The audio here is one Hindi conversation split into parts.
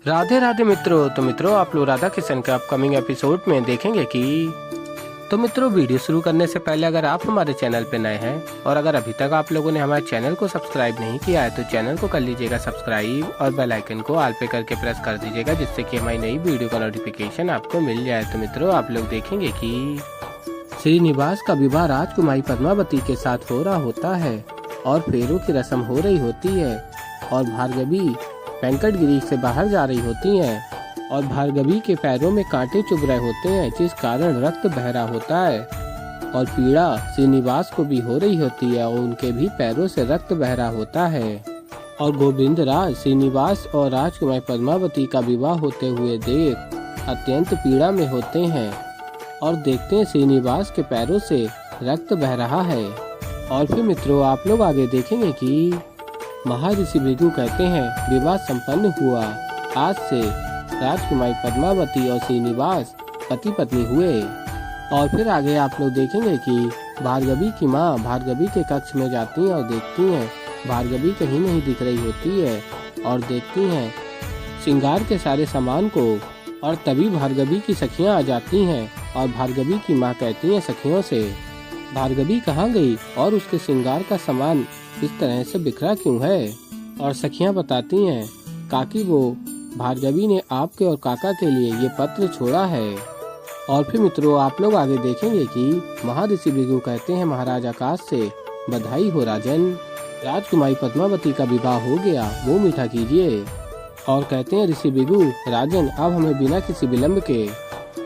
राधे राधे मित्रों। तो मित्रों, आप लोग राधा किशन के अपकमिंग एपिसोड में देखेंगे कि मित्रों, वीडियो शुरू करने से पहले अगर आप हमारे चैनल पर नए हैं और अगर अभी तक आप लोगों ने हमारे चैनल को सब्सक्राइब नहीं किया है तो चैनल को कर लीजिएगा सब्सक्राइब और बेल आइकन को ऑल पे करके प्रेस कर दीजिएगा, जिससे कि हमारी नई वीडियो का नोटिफिकेशन आपको मिल जाए। तो मित्रों, आप लोग देखेंगे कि श्रीनिवास का विवाह राजकुमारी पद्मावती के साथ हो रहा होता है और फेरों की रस्म हो रही होती है और भार्गवी वेंकटगिरी से बाहर जा रही होती हैं और भार्गवी के पैरों में कांटे चुभ रहे होते हैं, जिस कारण रक्त बह रहा होता है और पीड़ा श्रीनिवास को भी हो रही होती है और उनके भी पैरों से रक्त बह रहा होता है। और गोविंद राज श्रीनिवास और राजकुमारी पद्मावती का विवाह होते हुए देख अत्यंत पीड़ा में होते हैं और देखते हैं श्रीनिवास के पैरों से रक्त बह रहा है। और फिर मित्रों, आप लोग आगे देखेंगे कि महर्षि भृगु कहते हैं विवाह संपन्न हुआ, आज से राजकुमारी पद्मावती और श्रीनिवास पति पत्नी हुए। और फिर आगे आप लोग देखेंगे कि भार्गवी की माँ भार्गवी के कक्ष में जाती हैं और देखती हैं भार्गवी कहीं नहीं दिख रही होती है और देखती हैं श्रृंगार के सारे सामान को। और तभी भार्गवी की सखियाँ आ जाती हैं और भार्गवी की माँ कहती हैं सखियों से भार्गवी कहाँ गई और उसके श्रृंगार का सामान इस तरह से बिखरा क्यों है। और सखियां बताती हैं काकी, वो भार्गवी ने आपके और काका के लिए ये पत्र छोड़ा है। और फिर मित्रों, आप लोग आगे देखेंगे कि महर्षि भृगु कहते हैं महाराज आकाश से बधाई हो राजन, राजकुमारी पद्मावती का विवाह हो गया, वो मीठा कीजिए। और कहते हैं ऋषि भृगु राजन, अब हमें बिना किसी विलम्ब के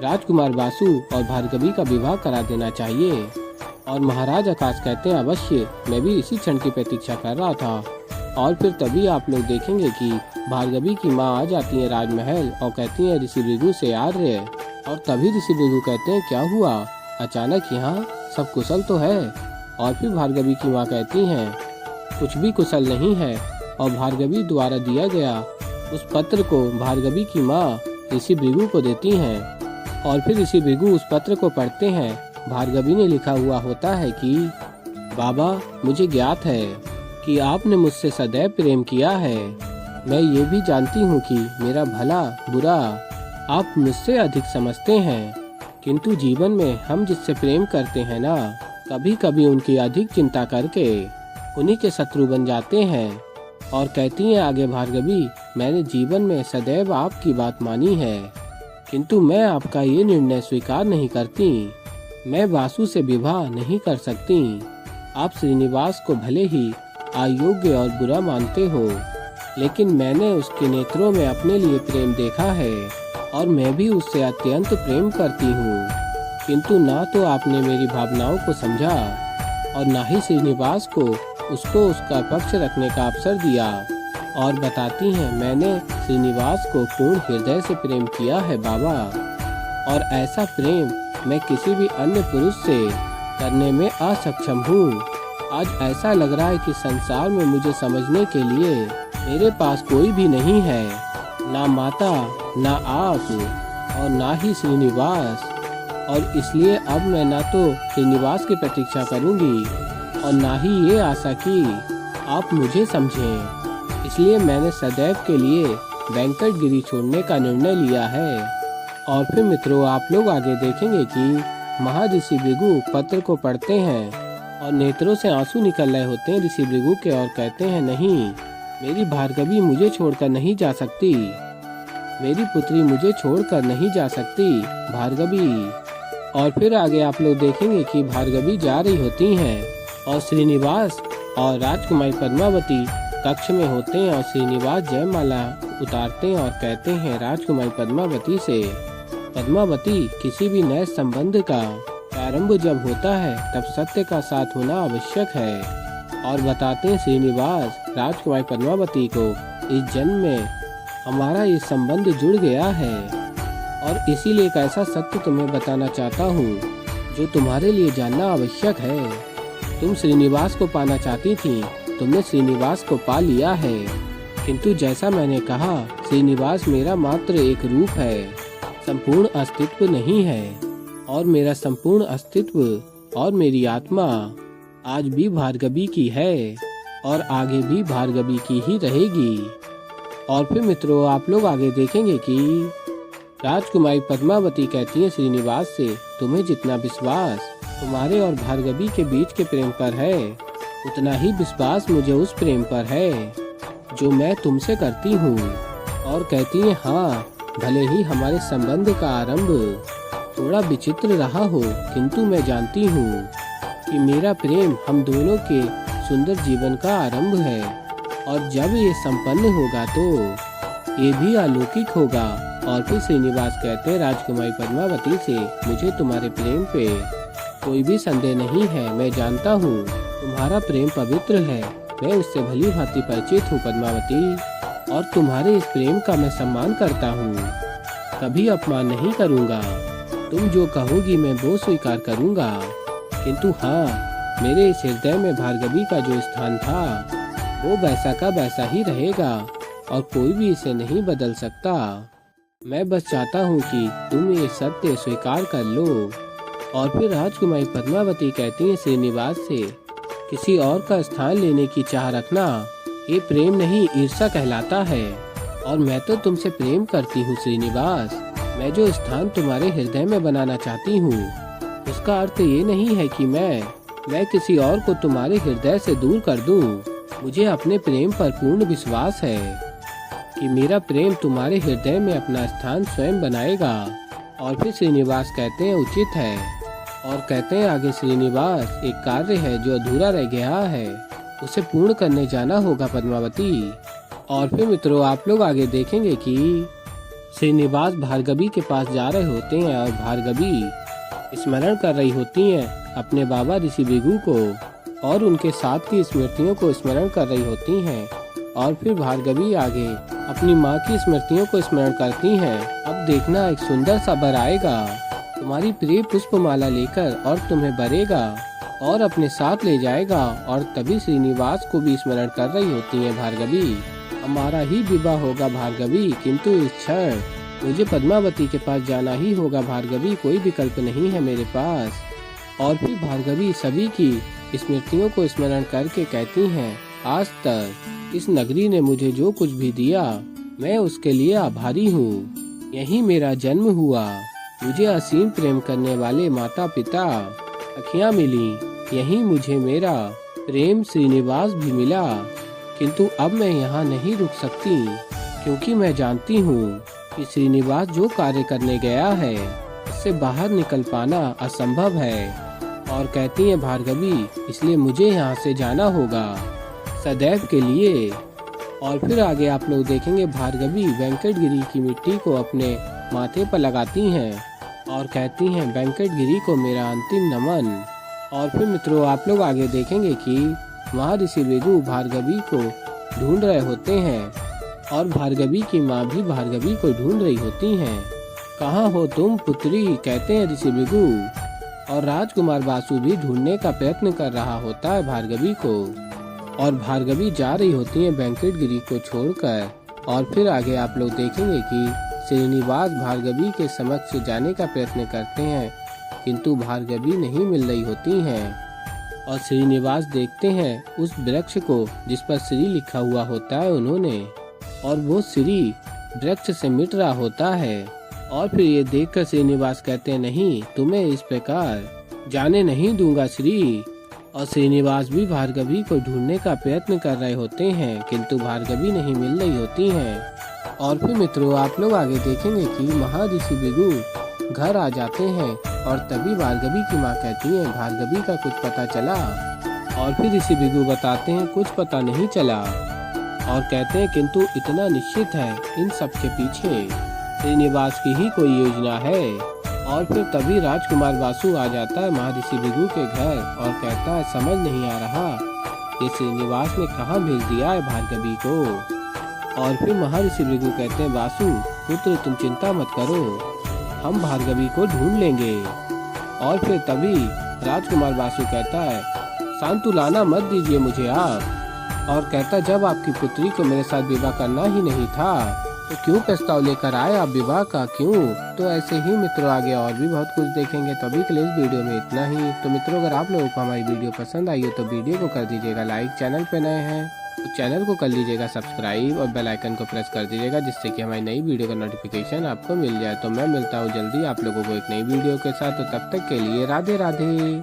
राजकुमार वासु और भार्गवी का विवाह करा देना चाहिए। और महाराज आकाश कहते हैं अवश्य, मैं भी इसी क्षण की प्रतीक्षा कर रहा था। और फिर तभी आप लोग देखेंगे कि भार्गवी की माँ आ जाती है राजमहल और कहती है ऋषि भृगु से आर्य। और तभी ऋषि भृगु कहते हैं क्या हुआ, अचानक यहाँ सब कुशल तो है। और फिर भार्गवी की माँ कहती हैं कुछ भी कुशल नहीं है। और भार्गवी द्वारा दिया गया उस पत्र को भार्गवी की माँ ऋषि भृगु को देती हैं। और फिर ऋषि भृगु उस पत्र को पढ़ते हैं। भार्गवी ने लिखा हुआ होता है कि बाबा, मुझे ज्ञात है कि आपने मुझसे सदैव प्रेम किया है। मैं ये भी जानती हूँ कि मेरा भला बुरा आप मुझसे अधिक समझते हैं, किंतु जीवन में हम जिससे प्रेम करते हैं ना, कभी कभी उनकी अधिक चिंता करके उन्हीं के शत्रु बन जाते हैं। और कहती हैं आगे भार्गवी, मैंने जीवन में सदैव आपकी बात मानी है, किंतु मैं आपका ये निर्णय स्वीकार नहीं करती। मैं वासु से विवाह नहीं कर सकती। आप श्रीनिवास को भले ही अयोग्य और बुरा मानते हो, लेकिन मैंने उसके नेत्रों में अपने लिए प्रेम देखा है और मैं भी उससे अत्यंत प्रेम करती हूँ, किंतु ना तो आपने मेरी भावनाओं को समझा और ना ही श्रीनिवास को उसको उसका पक्ष रखने का अवसर दिया। और बताती हैं मैंने श्रीनिवास को पूर्ण हृदय से प्रेम किया है बाबा, और ऐसा प्रेम मैं किसी भी अन्य पुरुष से करने में असक्षम हूँ। आज ऐसा लग रहा है कि संसार में मुझे समझने के लिए मेरे पास कोई भी नहीं है, ना माता, ना आप और ना ही श्रीनिवास। और इसलिए अब मैं ना तो श्रीनिवास की प्रतीक्षा करूँगी और ना ही ये आशा कि आप मुझे समझें। इसलिए मैंने सदैव के लिए वेंकटगिरी छोड़ने का निर्णय लिया है। और फिर मित्रों, आप लोग आगे देखेंगे कि महर्षि भृगु पत्र को पढ़ते हैं और नेत्रों से आंसू निकल रहे होते हैं ऋषि भृगु के और कहते हैं नहीं, मेरी भार्गवी मुझे छोड़कर नहीं जा सकती, मेरी पुत्री मुझे छोड़कर नहीं जा सकती भार्गवी। और फिर आगे आप लोग देखेंगे कि भार्गवी जा रही होती हैं और श्रीनिवास और राजकुमारी पद्मावती कक्ष में होते हैं और श्रीनिवास जयमाला उतारते हैं और कहते हैं राजकुमारी पद्मावती से पद्मावती, किसी भी नए संबंध का प्रारंभ जब होता है तब सत्य का साथ होना आवश्यक है। और बताते हैं श्रीनिवास राजकुमारी पद्मावती को इस जन्म में हमारा ये संबंध जुड़ गया है और इसीलिए एक ऐसा सत्य तुम्हें बताना चाहता हूँ जो तुम्हारे लिए जानना आवश्यक है। तुम श्रीनिवास को पाना चाहती थी, तुमने श्रीनिवास को पा लिया है, किंतु जैसा मैंने कहा श्रीनिवास मेरा मात्र एक रूप है, संपूर्ण अस्तित्व नहीं है। और मेरा संपूर्ण अस्तित्व और मेरी आत्मा आज भी भार्गवी की है और आगे भी भार्गवी की ही रहेगी। और फिर मित्रों आप लोग आगे देखेंगे कि राजकुमारी पद्मावती कहती है श्रीनिवास से, तुम्हें जितना विश्वास तुम्हारे और भार्गवी के बीच के प्रेम पर है, उतना ही विश्वास मुझे उस प्रेम पर है जो मैं तुमसे करती हूँ। और कहती है हाँ, भले ही हमारे संबंध का आरंभ थोड़ा विचित्र रहा हो, किंतु मैं जानती हूँ कि मेरा प्रेम हम दोनों के सुंदर जीवन का आरंभ है, और जब ये संपन्न होगा तो ये भी अलौकिक होगा। और फिर श्रीनिवास कहते हैं राजकुमारी पद्मावती से, मुझे तुम्हारे प्रेम पे कोई भी संदेह नहीं है। मैं जानता हूँ तुम्हारा प्रेम पवित्र है, मैं उससे भली भांति परिचित हूँ पद्मावती, और तुम्हारे इस प्रेम का मैं सम्मान करता हूँ, कभी अपमान नहीं करूँगा। तुम जो कहोगी मैं वो स्वीकार करूँगा, किंतु हाँ, मेरे इस हृदय में भार्गवी का जो स्थान था वो वैसा का वैसा ही रहेगा और कोई भी इसे नहीं बदल सकता। मैं बस चाहता हूँ कि तुम ये सत्य स्वीकार कर लो। और फिर राजकुमारी पद्मावती कहती है श्रीनिवास से, किसी और का स्थान लेने की चाह रखना ये प्रेम नहीं ईर्ष्या कहलाता है, और मैं तो तुमसे प्रेम करती हूँ श्रीनिवास। मैं जो स्थान तुम्हारे हृदय में बनाना चाहती हूँ उसका अर्थ ये नहीं है कि मैं किसी और को तुम्हारे हृदय से दूर कर दूँ। मुझे अपने प्रेम पर पूर्ण विश्वास है कि मेरा प्रेम तुम्हारे हृदय में अपना स्थान स्वयं बनाएगा। और फिर श्रीनिवास कहते हैं उचित है, और कहते हैं आगे श्रीनिवास, एक कार्य है जो अधूरा रह गया है, उसे पूर्ण करने जाना होगा पद्मावती। और फिर मित्रों आप लोग आगे देखेंगे कि श्रीनिवास भार्गवी के पास जा रहे होते हैं और भार्गवी स्मरण कर रही होती हैं अपने बाबा ऋषि भृगु को, और उनके साथ की स्मृतियों को स्मरण कर रही होती हैं। और फिर भार्गवी आगे अपनी माँ की स्मृतियों को स्मरण करती हैं। अब देखना एक सुंदर सा बर आएगा तुम्हारी प्रिय पुष्पमाला लेकर, और तुम्हें बरेगा और अपने साथ ले जाएगा। और तभी श्रीनिवास को भी स्मरण कर रही होती है भार्गवी, हमारा ही विवाह होगा भार्गवी, किंतु इस क्षण मुझे पद्मावती के पास जाना ही होगा भार्गवी, कोई विकल्प नहीं है मेरे पास। और फिर भार्गवी सभी की स्मृतियों को स्मरण करके कहती हैं, आज तक इस नगरी ने मुझे जो कुछ भी दिया मैं उसके लिए आभारी हूँ। यही मेरा जन्म हुआ, मुझे असीम प्रेम करने वाले माता पिता अखियाँ मिली, यही मुझे मेरा प्रेम श्रीनिवास भी मिला। किंतु अब मैं यहाँ नहीं रुक सकती, क्योंकि मैं जानती हूँ कि श्रीनिवास जो कार्य करने गया है उससे बाहर निकल पाना असंभव है। और कहती है भार्गवी, इसलिए मुझे यहाँ से जाना होगा सदैव के लिए। और फिर आगे आप लोग देखेंगे भार्गवी वेंकटगिरी की मिट्टी को अपने माथे पर लगाती हैं और कहती हैं, वेंकटगिरी को मेरा अंतिम नमन। और फिर मित्रों आप लोग आगे देखेंगे कि महर्षि भृगु भार्गवी को ढूंढ रहे होते हैं, और भार्गवी की माँ भी भार्गवी को ढूंढ रही होती हैं। कहाँ हो तुम पुत्री, कहते हैं ऋषि भृगु। और राजकुमार वासु भी ढूंढने का प्रयत्न कर रहा होता है भार्गवी को, और भार्गवी जा रही होती है वेंकटगिरी को छोड़कर। और फिर आगे आप लोग देखेंगे कि श्रीनिवास भार्गवी के समक्ष जाने का प्रयत्न करते हैं, किंतु भार्गवी नहीं मिल रही होती हैं। और श्रीनिवास देखते हैं उस वृक्ष को जिस पर श्री लिखा हुआ होता है उन्होंने, और वो श्री वृक्ष से मिट रहा होता है। और फिर ये देखकर श्रीनिवास कहते हैं, नहीं, तुम्हें इस प्रकार जाने नहीं दूंगा श्री। और श्रीनिवास भी भार्गवी को ढूंढने का प्रयत्न कर रहे होते हैं, किंतु भार्गवी नहीं मिल रही होती हैं। और फिर मित्रों आप लोग आगे देखेंगे कि महर्षि भृगु घर आ जाते हैं, और तभी भार्गवी की माँ कहती है, भार्गवी का कुछ पता चला। और फिर ऋषि भृगु बताते हैं, कुछ पता नहीं चला, और कहते हैं किंतु इतना निश्चित है इन सब के पीछे श्रीनिवास की ही कोई योजना है। और फिर तभी राजकुमार वासु आ जाता है महर्षि भृगु के घर और कहता है, समझ नहीं आ रहा ये श्रीनिवास ने कहाँ भेज दिया है भार्गवी को। और फिर महर्षि भृगु कहते हैं, वासु पुत्र तुम चिंता मत करो, हम भार्गवी को ढूंढ लेंगे। और फिर तभी राजकुमार वासु कहता है, सांत्वना मत दीजिए मुझे आप। और कहता, जब आपकी पुत्री को मेरे साथ विवाह करना ही नहीं था तो क्यों प्रस्ताव लेकर आए आप विवाह का, क्यों? तो ऐसे ही मित्रों आगे और भी बहुत कुछ देखेंगे। तो अभी के लिए इस वीडियो में इतना ही। तो मित्रों अगर आप लोगों को हमारी वीडियो पसंद आई हो तो वीडियो को कर दीजिएगा लाइक, चैनल पे नए हैं चैनल को कर लीजिएगा सब्सक्राइब और बेल आइकन को प्रेस कर दीजिएगा, जिससे कि हमारी नई वीडियो का नोटिफिकेशन आपको मिल जाए। तो मैं मिलता हूँ जल्दी आप लोगों को एक नई वीडियो के साथ, तो तब तक के लिए राधे राधे।